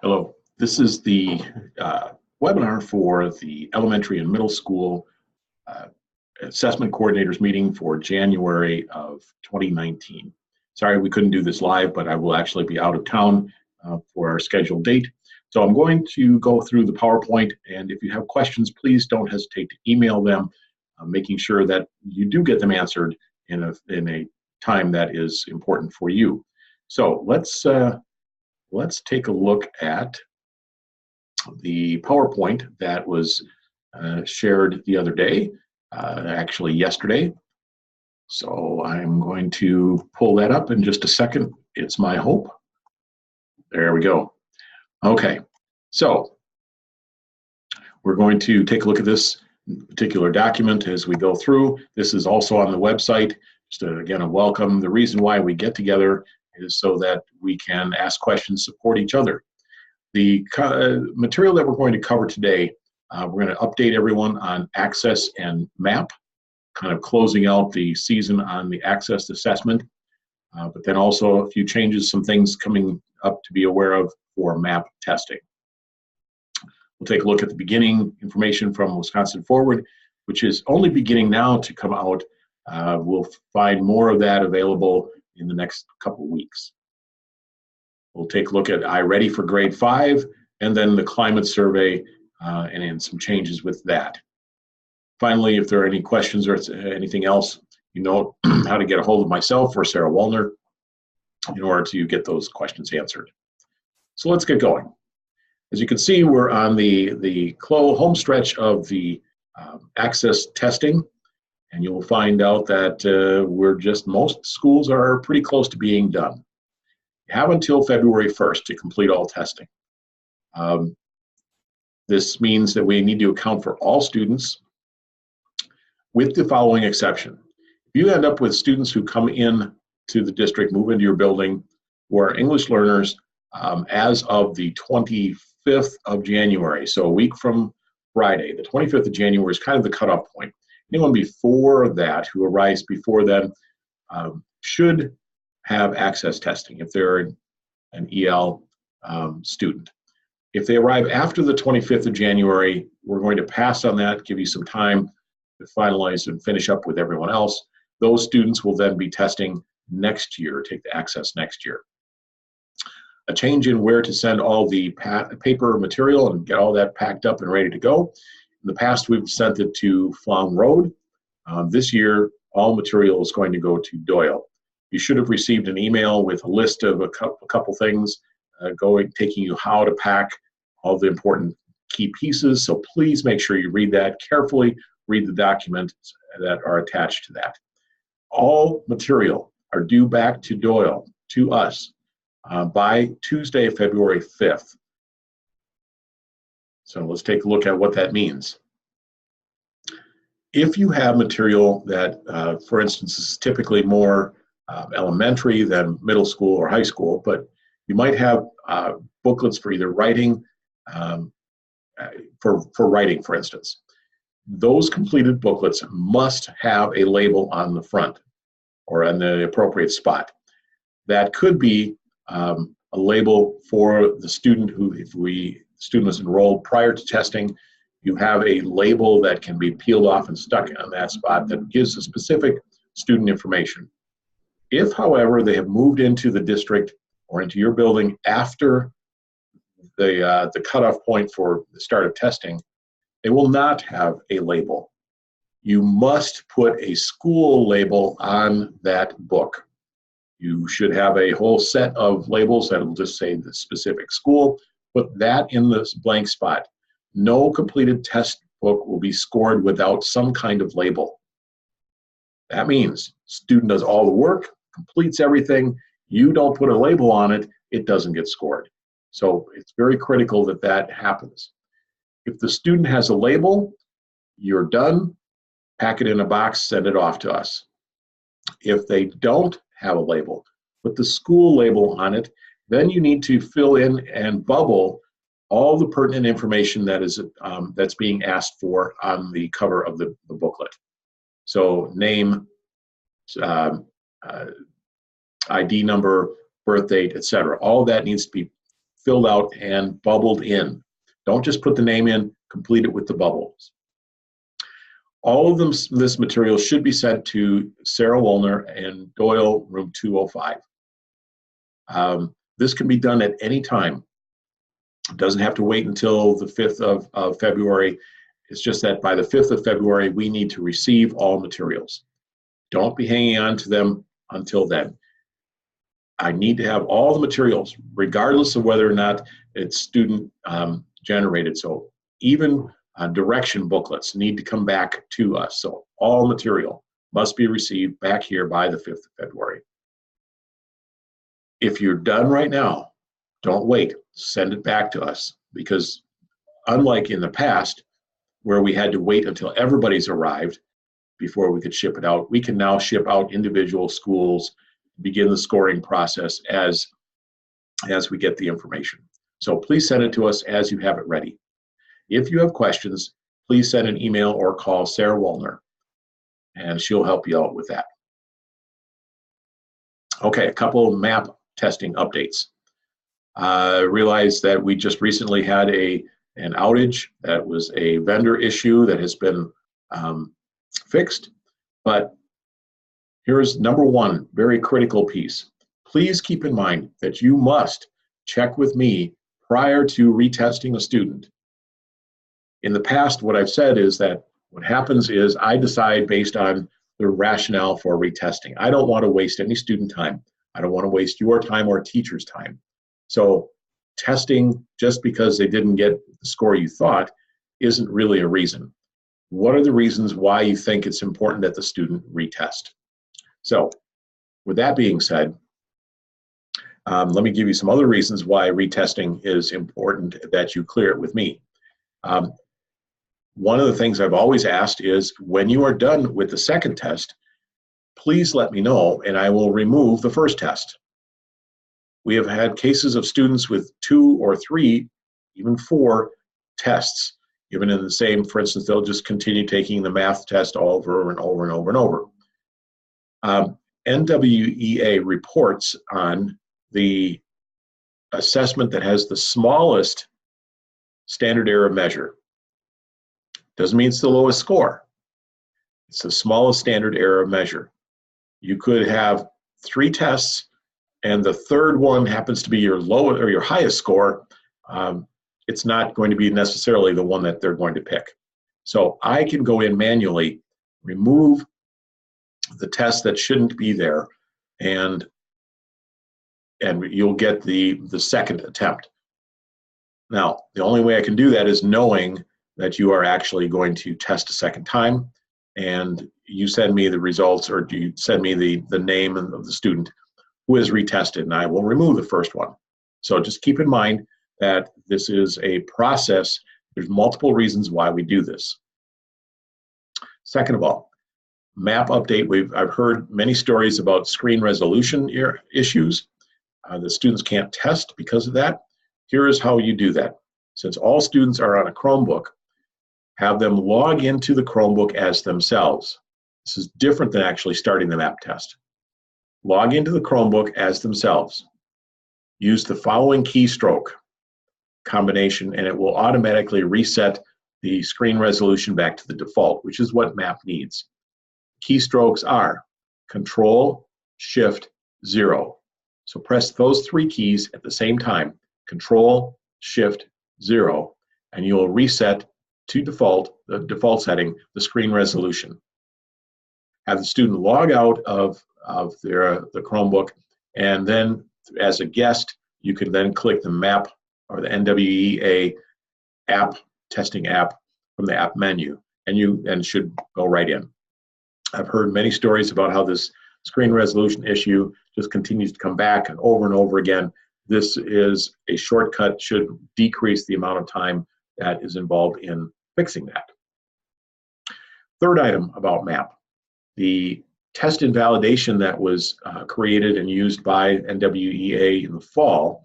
Hello, this is the webinar for the elementary and middle school uh, assessment coordinators meeting for January of 2019. Sorry we couldn't do this live, but I will actually be out of town for our scheduled date. So I'm going to go through the PowerPoint, and if you have questions, please don't hesitate to email them, making sure that you do get them answered in a time that is important for you. So let's take a look at the PowerPoint that was shared the other day, actually yesterday. So I'm going to pull that up in just a second. It's my hope. There we go. Okay, so we're going to take a look at this particular document as we go through. This is also on the website. Just again, a welcome. The reason why we get together is so that we can ask questions, support each other. The material that we're going to cover today, we're going to update everyone on Access and MAP, kind of closing out the season on the Access assessment, but then also a few changes, some things coming up to be aware of for MAP testing. We'll take a look at the beginning information from Wisconsin Forward, which is only beginning now to come out. We'll find more of that available in the next couple weeks. We'll take a look at iReady for grade 5, and then the climate survey and some changes with that. Finally, if there are any questions or anything else, you know how to get a hold of myself or Sarah Wallner in order to get those questions answered. So let's get going. As you can see, we're on the home stretch of the Access testing, and you'll find out that most schools are pretty close to being done. You have until February 1st to complete all testing. This means that we need to account for all students with the following exception. If you end up with students who come in to the district, move into your building, who are English learners as of the 25th of January, so a week from Friday, the 25th of January is kind of the cutoff point. Anyone before that, who arrives before then, should have access testing if they're an EL student. If they arrive after the 25th of January, we're going to pass on that, give you some time to finalize and finish up with everyone else. Those students will then be testing next year, take the access next year. A change in where to send all the paper material and get all that packed up and ready to go. In the past, we've sent it to Flong Road. This year, all material is going to go to Doyle. You should have received an email with a list of a couple things taking you how to pack all the important key pieces. So please make sure you read that carefully, read the documents that are attached to that. All material are due back to Doyle, to us, by Tuesday, February 5th. So let's take a look at what that means. If you have material that, for instance, is typically more elementary than middle school or high school, but you might have booklets for either writing, for writing, for instance. Those completed booklets must have a label on the front or on the appropriate spot. That could be a label for the student who, if the student was enrolled prior to testing, you have a label that can be peeled off and stuck on that spot that gives a specific student information. If, however, they have moved into the district or into your building after the cutoff point for the start of testing, they will not have a label. You must put a school label on that book. You should have a whole set of labels that will just say the specific school. Put that in the blank spot. No completed test book will be scored without some kind of label. That means student does all the work, completes everything, you don't put a label on it, it doesn't get scored. So it's very critical that that happens. If the student has a label, you're done, pack it in a box, send it off to us. If they don't have a label, put the school label on it, then you need to fill in and bubble all the pertinent information that is that's being asked for on the cover of the booklet. So name, ID number, birth date, etc. All that needs to be filled out and bubbled in. Don't just put the name in, complete it with the bubbles. All of this material should be sent to Sarah Woolner in Doyle, room 205. This can be done at any time. It doesn't have to wait until the 5th of February. It's just that by the 5th of February, we need to receive all materials. Don't be hanging on to them until then. I need to have all the materials, regardless of whether or not it's student generated. So even direction booklets need to come back to us. So all material must be received back here by the 5th of February. If you're done right now, don't wait. Send it back to us, because unlike in the past, where we had to wait until everybody's arrived before we could ship it out, we can now ship out individual schools, begin the scoring process as we get the information. So please send it to us as you have it ready. If you have questions, please send an email or call Sarah Woolner, and she'll help you out with that. Okay, a couple of MAP testing updates. I realized that we just recently had an outage. That was a vendor issue that has been fixed. But here's number one, very critical piece. Please keep in mind that you must check with me prior to retesting a student. In the past, what I've said is that what happens is I decide based on the rationale for retesting. I don't want to waste any student time. I don't want to waste your time or a teacher's time. So testing just because they didn't get the score you thought isn't really a reason. What are the reasons why you think it's important that the student retest? So with that being said, let me give you some other reasons why retesting is important that you clear it with me. One of the things I've always asked is, when you are done with the second test, please let me know and I will remove the first test. We have had cases of students with 2 or 3, even 4 tests, even in the same, for instance, they'll just continue taking the math test over and over and over and over. NWEA reports on the assessment that has the smallest standard error measure. Doesn't mean it's the lowest score. It's the smallest standard error measure. You could have 3 tests and the third one happens to be your lowest or your highest score. It's not going to be necessarily the one that they're going to pick. So I can go in manually, remove the test that shouldn't be there, and you'll get the second attempt. Now, the only way I can do that is knowing that you are actually going to test a second time, and you send me the results, or you send me the name of the student who is retested, and I will remove the first one. So just keep in mind that this is a process. There's multiple reasons why we do this. Second of all, map update. I've heard many stories about screen resolution issues. The students can't test because of that. Here is how you do that. Since all students are on a Chromebook, have them log into the Chromebook as themselves. This is different than actually starting the map test. Log into the Chromebook as themselves. Use the following keystroke combination and it will automatically reset the screen resolution back to the default, which is what map needs. Keystrokes are Control, Shift, 0. So press those 3 keys at the same time, Control, Shift, 0, and you will reset to default, the default setting, the screen resolution. Have the student log out of the Chromebook, and then as a guest, you can then click the map or the NWEA app, testing app from the app menu, and should go right in. I've heard many stories about how this screen resolution issue just continues to come back and over again. This is a shortcut, should decrease the amount of time that is involved in fixing that. Third item about MAP, the test invalidation that was created and used by NWEA in the fall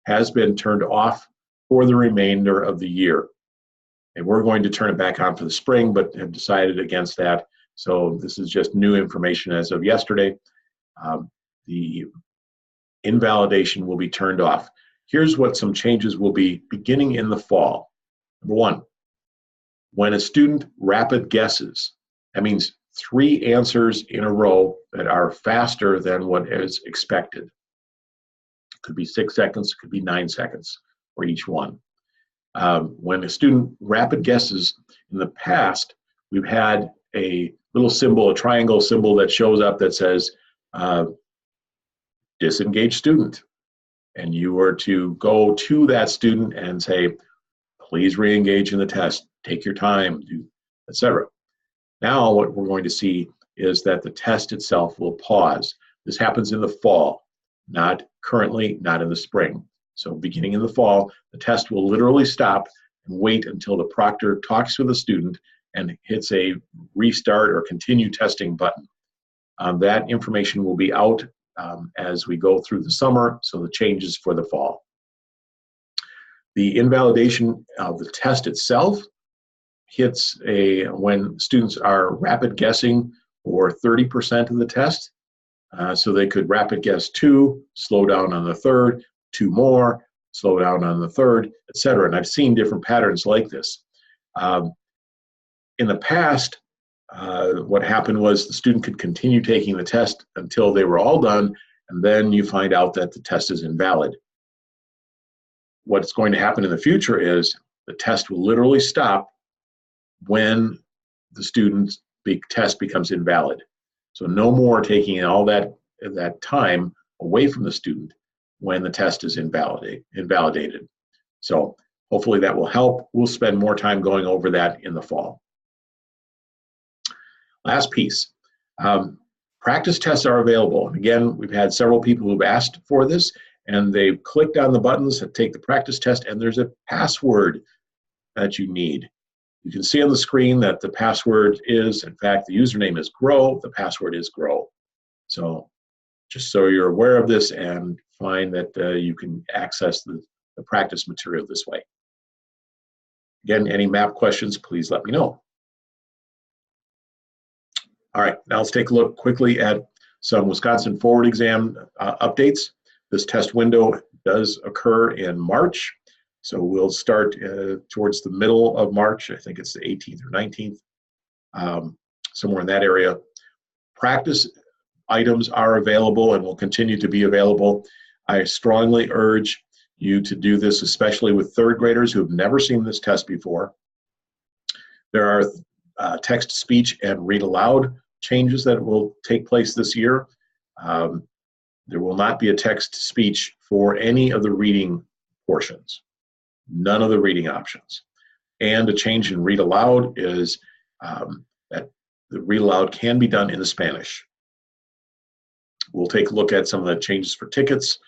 has been turned off for the remainder of the year. And we're going to turn it back on for the spring, but have decided against that. So this is just new information as of yesterday. The invalidation will be turned off. here's what some changes will be beginning in the fall. Number one, when a student rapid guesses, that means 3 answers in a row that are faster than what is expected. It could be 6 seconds, it could be 9 seconds for each one. When a student rapid guesses, in the past, we've had a little symbol, a triangle symbol that shows up that says, disengaged student. And you were to go to that student and say, please re-engage in the test, take your time, etc. Now what we're going to see is that the test itself will pause. This happens in the fall, not currently, not in the spring. So beginning in the fall, the test will literally stop and wait until the proctor talks with the student and hits a restart or continue testing button. That information will be out as we go through the summer, so the changes for the fall. The invalidation of the test itself hits when students are rapid guessing for 30% of the test. So they could rapid guess 2, slow down on the third, 2 more, slow down on the third, etc. And I've seen different patterns like this. In the past, what happened was the student could continue taking the test until they were all done, and then you find out that the test is invalid. What's going to happen in the future is the test will literally stop when the student's test becomes invalid. So no more taking all that time away from the student when the test is invalidated. So hopefully that will help. We'll spend more time going over that in the fall. Last piece, practice tests are available. And again, we've had several people who've asked for this, and they've clicked on the buttons that take the practice test, and there's a password that you need. You can see on the screen that the password is, in fact, the username is GROW, the password is GROW. So just so you're aware of this and find that you can access the practice material this way. Again, any map questions, please let me know. All right, now let's take a look quickly at some Wisconsin Forward exam updates. This test window does occur in March, so we'll start towards the middle of March. I think it's the 18th or 19th, somewhere in that area. Practice items are available and will continue to be available. I strongly urge you to do this, especially with third graders who have never seen this test before. There are text-to-speech and read-aloud changes that will take place this year. There will not be a text-to-speech for any of the reading portions, none of the reading options. And a change in read-aloud is that the read-aloud can be done in Spanish. We'll take a look at some of the changes for tickets,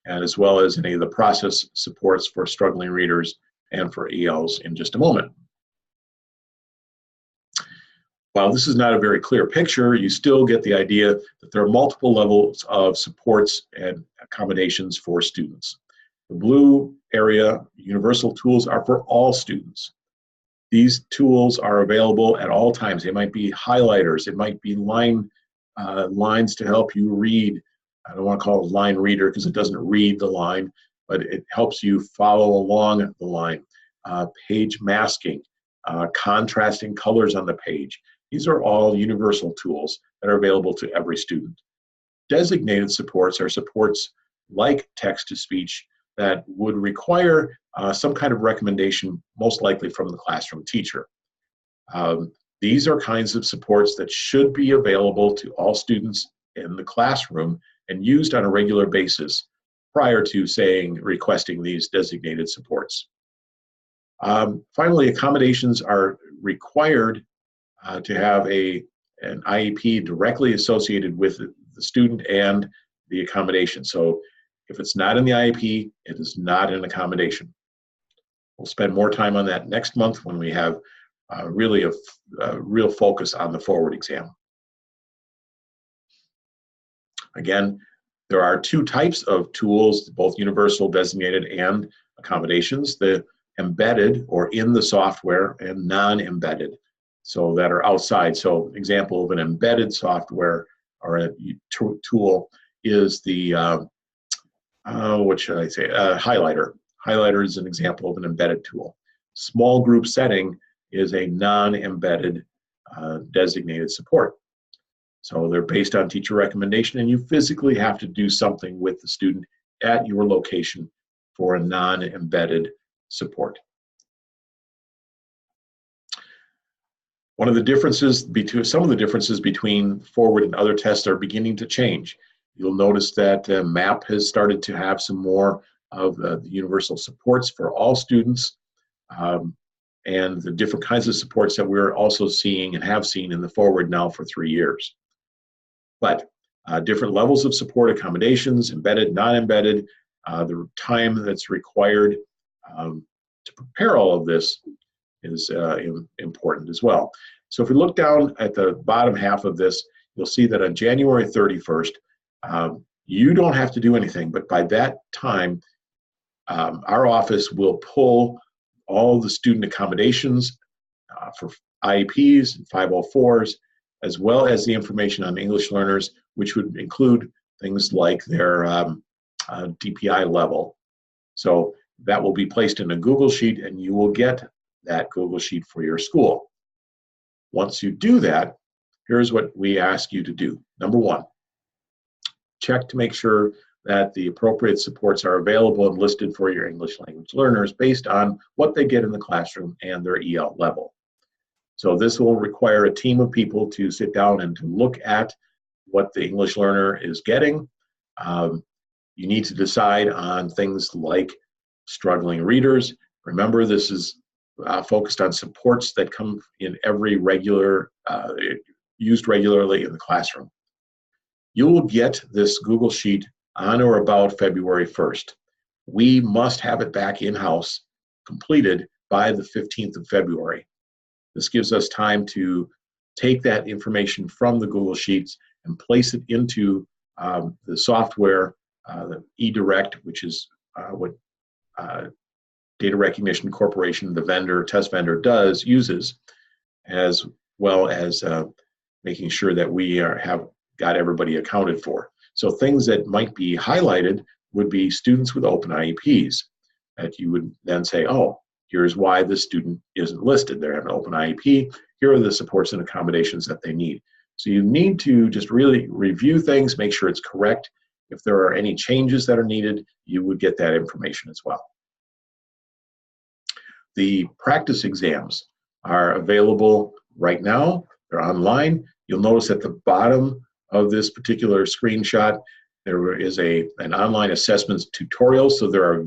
and as well as any of the process supports for struggling readers and for ELs in just a moment. While this is not a very clear picture, you still get the idea that there are multiple levels of supports and accommodations for students. The blue area, universal tools, are for all students. These tools are available at all times. They might be highlighters, it might be lines to help you read. I don't want to call it a line reader because it doesn't read the line, but it helps you follow along the line. Page masking, contrasting colors on the page. These are all universal tools that are available to every student. Designated supports are supports like text-to-speech that would require some kind of recommendation, most likely from the classroom teacher. These are kinds of supports that should be available to all students in the classroom and used on a regular basis prior to requesting these designated supports. Finally, accommodations are required to have an IEP directly associated with the student and the accommodation. So if it's not in the IEP, it is not an accommodation. We'll spend more time on that next month when we have really a real focus on the forward exam. Again, there are 2 types of tools, both universal, designated, and accommodations. The embedded or in the software and non-embedded, so that are outside. So example of an embedded software or a tool is the what should I say? Highlighter. Highlighter is an example of an embedded tool. Small group setting is a non-embedded designated support. So they're based on teacher recommendation, and you physically have to do something with the student at your location for a non-embedded support. One of the differences between some of the differences between forward and other tests are beginning to change. You'll notice that MAP has started to have some more of the universal supports for all students, and the different kinds of supports that we're also seeing and have seen in the forward now for 3 years. But different levels of support, accommodations, embedded, non-embedded, the time that's required to prepare all of this is important as well. So if we look down at the bottom half of this, you'll see that on January 31st, you don't have to do anything, but by that time, our office will pull all the student accommodations for IEPs and 504s, as well as the information on English learners, which would include things like their DPI level. So that will be placed in a Google Sheet, and you will get that Google Sheet for your school. Once you do that, here's what we ask you to do. Number one, check to make sure that the appropriate supports are available and listed for your English language learners based on what they get in the classroom and their EL level. So this will require a team of people to sit down and to look at what the English learner is getting. You need to decide on things like struggling readers. Remember, this is focused on supports that come in every used regularly in the classroom. You will get this Google Sheet on or about February 1st. We must have it back in-house completed by the 15th of February. This gives us time to take that information from the Google Sheets and place it into the software, the eDirect, which is what Data Recognition Corporation, the test vendor uses, as well as making sure that we have got everybody accounted for. So things that might be highlighted would be students with open IEPs, that you would then say, oh, here's why this student isn't listed. They have an open IEP. Here are the supports and accommodations that they need. So you need to just really review things, make sure it's correct. If there are any changes that are needed, you would get that information as well. The practice exams are available right now. They're online. You'll notice at the bottom of this particular screenshot, there is an online assessments tutorial. So there are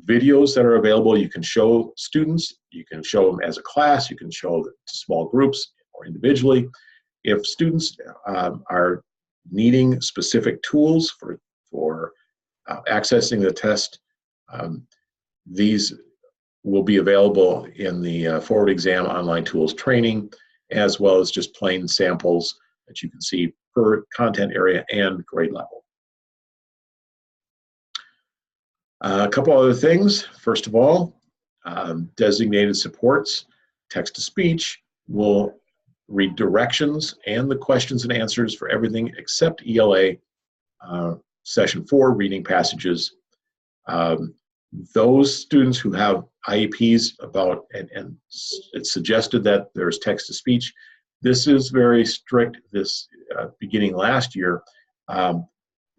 videos that are available. You can show students, you can show them as a class, you can show them to small groups or individually. If students are needing specific tools for accessing the test, these will be available in the Forward Exam Online Tools training, as well as just plain samples that you can see per content area and grade level. A couple other things. First of all, designated supports, text-to-speech will read directions and the questions and answers for everything except ELA Session 4, reading passages. Those students who have IEPs and it's suggested that there's text-to-speech. This is very strict. This beginning last year,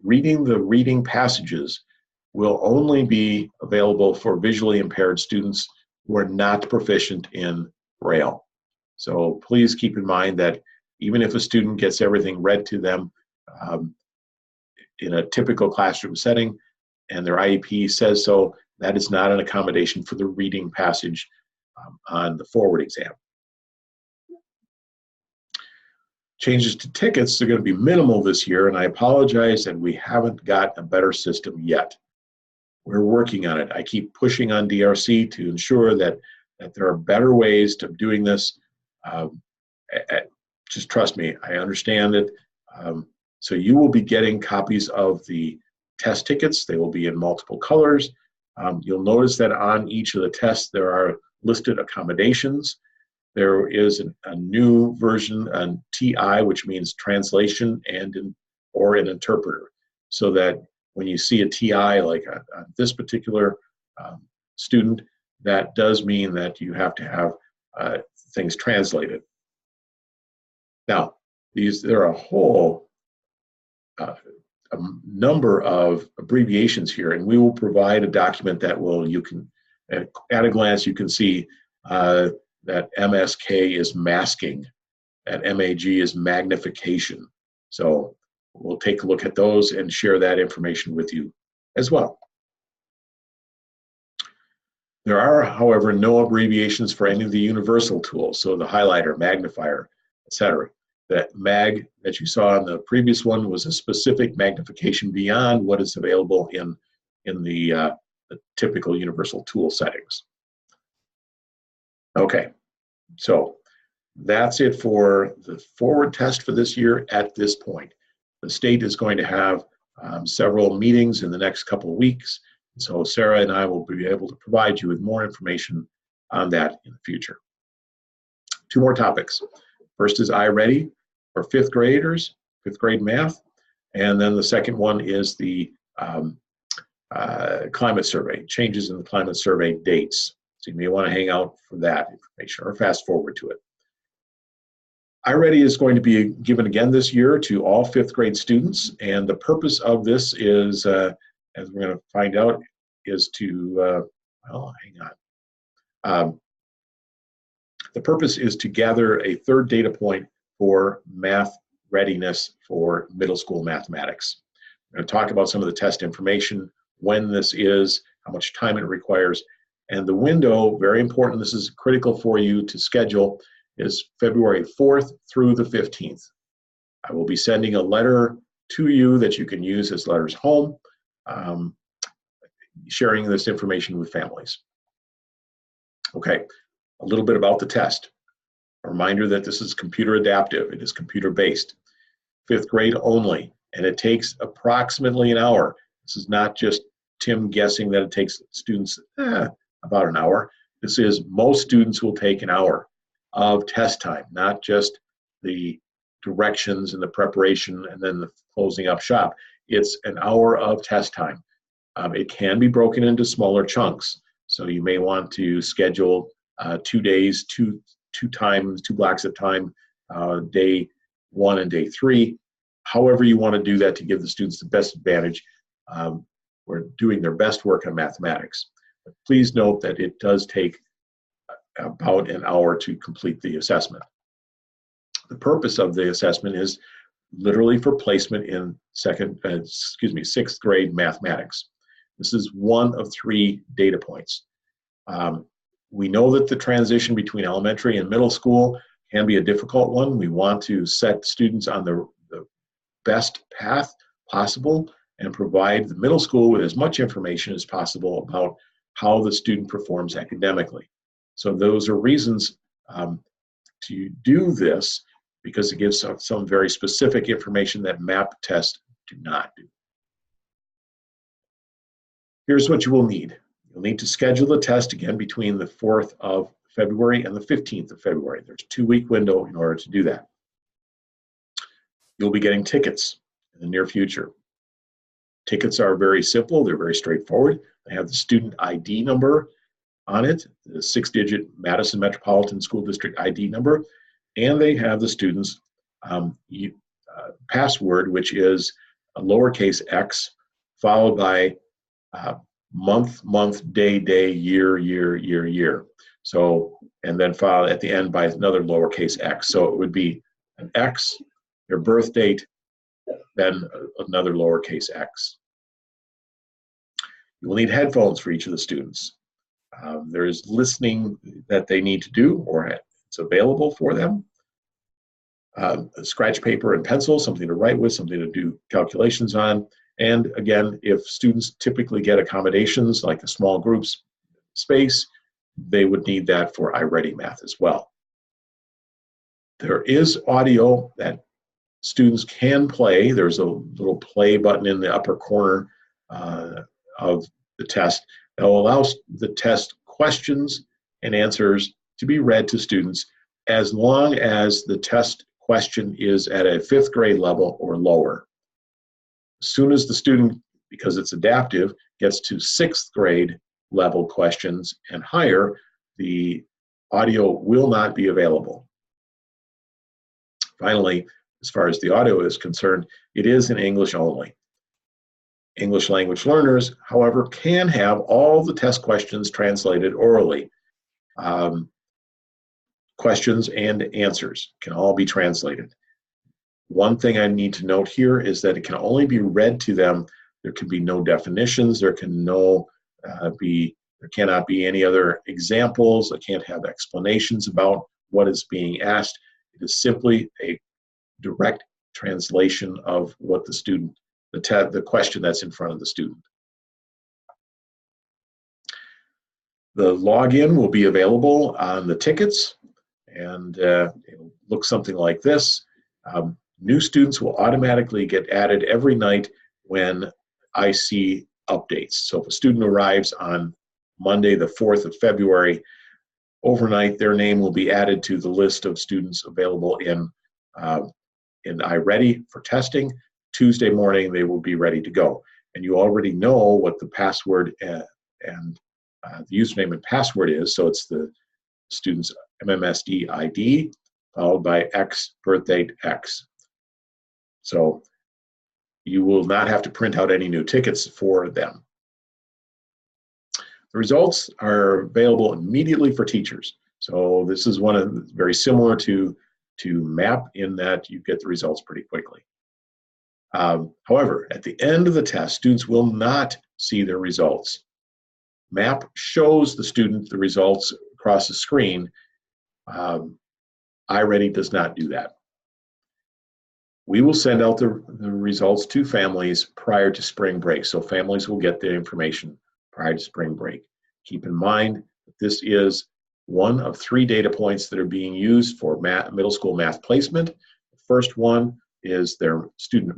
reading the reading passages will only be available for visually impaired students who are not proficient in Braille. So please keep in mind that even if a student gets everything read to them in a typical classroom setting and their IEP says so, that is not an accommodation for the reading passage on the forward exam. Changes to tickets are going to be minimal this year, and I apologize that we haven't got a better system yet. We're working on it. I keep pushing on DRC to ensure that there are better ways of doing this. Just trust me, I understand it. So you will be getting copies of the test tickets. They will be in multiple colors. You'll notice that on each of the tests there are listed accommodations. There is a new version, an TI, which means translation or an interpreter, so that when you see a TI like this particular student, that does mean that you have to have things translated. Now, there are a whole a number of abbreviations here, and we will provide a document that you can, at a glance, you can see that MSK is masking, that MAG is magnification. So we'll take a look at those and share that information with you as well. There are, however, no abbreviations for any of the universal tools, so the highlighter, magnifier, etc. That mag that you saw in the previous one was a specific magnification beyond what is available in the typical universal tool settings. Okay, so that's it for the forward test for this year at this point. The state is going to have several meetings in the next couple of weeks. So Sarah and I will be able to provide you with more information on that in the future. Two more topics. First is iReady for fifth graders, fifth grade math. And then the second one is the climate survey, changes in the climate survey dates. So you may want to hang out for that information or fast forward to it. iReady is going to be given again this year to all fifth grade students. And the purpose of this is, as we're going to find out, is to, the purpose is to gather a third data point for math readiness for middle school mathematics. We're going to talk about some of the test information, when this is, how much time it requires, and the window, very important, this is critical for you to schedule, is February 4th through the 15th. I will be sending a letter to you that you can use as letters home, sharing this information with families. Okay, a little bit about the test. A reminder that this is computer adaptive, it is computer based, fifth grade only, and it takes approximately an hour. This is not just Tim guessing that it takes students about an hour. This is most students will take an hour of test time, not just the directions and the preparation and then the closing up shop. It's an hour of test time. It can be broken into smaller chunks. So you may want to schedule 2 days, two blocks of time, day 1 and day 3. However you want to do that to give the students the best advantage. We're doing their best work on mathematics. But please note that it does take about an hour to complete the assessment. The purpose of the assessment is literally for placement in sixth grade mathematics. This is one of 3 data points. We know that the transition between elementary and middle school can be a difficult one. We want to set students on the best path possible and provide the middle school with as much information as possible about how the student performs academically. So those are reasons to do this, because it gives some very specific information that MAP tests do not do. Here's what you will need. You'll need to schedule the test again between the 4th of February and the 15th of February. There's a 2-week window in order to do that. You'll be getting tickets in the near future. Tickets are very simple. They're very straightforward. They have the student ID number on it, the 6-digit Madison Metropolitan School District ID number, and they have the student's password, which is a lowercase x followed by month, day, year. So, and then followed at the end by another lowercase x. So it would be an x, your birth date, then another lowercase x. You will need headphones for each of the students. There is listening that they need to do, or it's available for them. Scratch paper and pencil, something to write with, something to do calculations on. And again, if students typically get accommodations like a small groups space, they would need that for iReady Math as well. There is audio that students can play. There's a little play button in the upper corner of the test that will allow the test questions and answers to be read to students as long as the test question is at a 5th grade level or lower. As soon as the student because it's adaptive, gets to 6th grade level questions and higher, the audio will not be available. Finally, as far as the audio is concerned, it is in English only. English language learners, however, can have all the test questions translated orally. Questions and answers can all be translated. One thing I need to note here is that it can only be read to them. There can be no definitions. There cannot be any other examples. I can't have explanations about what is being asked. It is simply a direct translation of what the student, the question that's in front of the student. The login will be available on the tickets, and it'll look something like this. New students will automatically get added every night when I see updates. So if a student arrives on Monday, the 4th of February, overnight their name will be added to the list of students available in iReady for testing. Tuesday morning they will be ready to go. And you already know what the password and the username and password is. So it's the student's MMSD ID followed by X, birth date X. So you will not have to print out any new tickets for them. The results are available immediately for teachers. So this is very similar to MAP in that you get the results pretty quickly. However, at the end of the test, students will not see their results. MAP shows the student the results across the screen. iReady does not do that. We will send out the results to families prior to spring break, so families will get the information prior to spring break. Keep in mind that this is one of 3 data points that are being used for middle school math placement. The first one is their student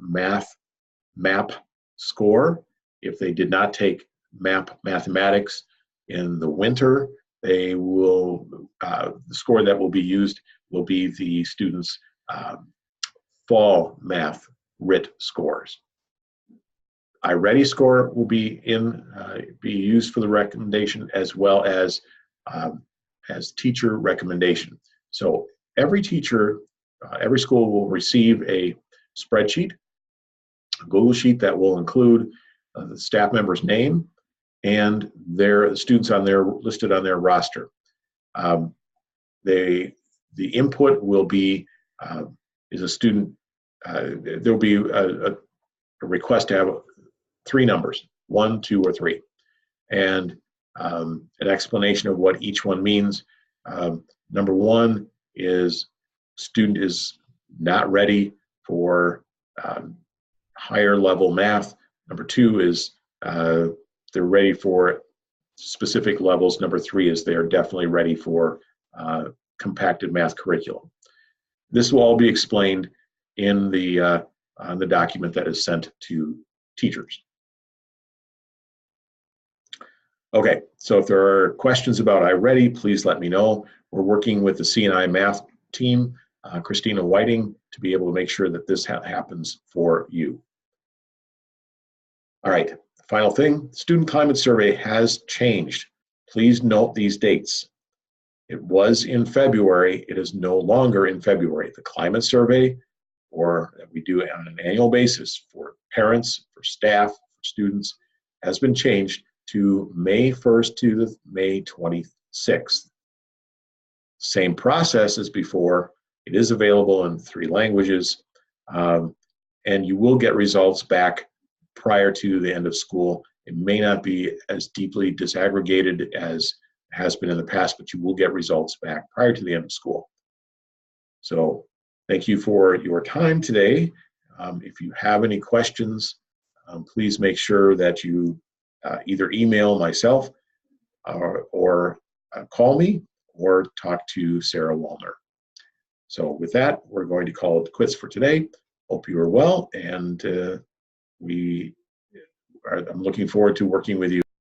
MAP score. If they did not take mathematics in the winter, they will the score that will be used will be the students' fall math RIT scores. iReady score will be used for the recommendation as well as teacher recommendation. So every teacher, every school will receive a spreadsheet, a Google sheet that will include the staff member's name and their students listed on their roster. The input will be is a student. There will be a request to have 3 numbers, 1, 2, or 3, and an explanation of what each one means. Number 1 is student is not ready for higher level math. Number 2 is they're ready for specific levels. Number 3 is they are definitely ready for compacted math curriculum. This will all be explained in the document that is sent to teachers. Okay, so if there are questions about iReady, please let me know. We're working with the C&I math team, Christina Whiting, to be able to make sure that this happens for you. All right, final thing, student climate survey has changed. Please note these dates. It was in February, it is no longer in February. The climate survey, or that we do on an annual basis for parents, for staff, for students, has been changed to May 1st to May 26th. Same process as before. It is available in 3 languages, and you will get results back prior to the end of school. It may not be as deeply disaggregated as has been in the past, but you will get results back prior to the end of school. So thank you for your time today. If you have any questions, please make sure that you either email myself or call me or talk to Sarah Wallner. So with that, we're going to call it quits for today. Hope you are well, and I'm looking forward to working with you.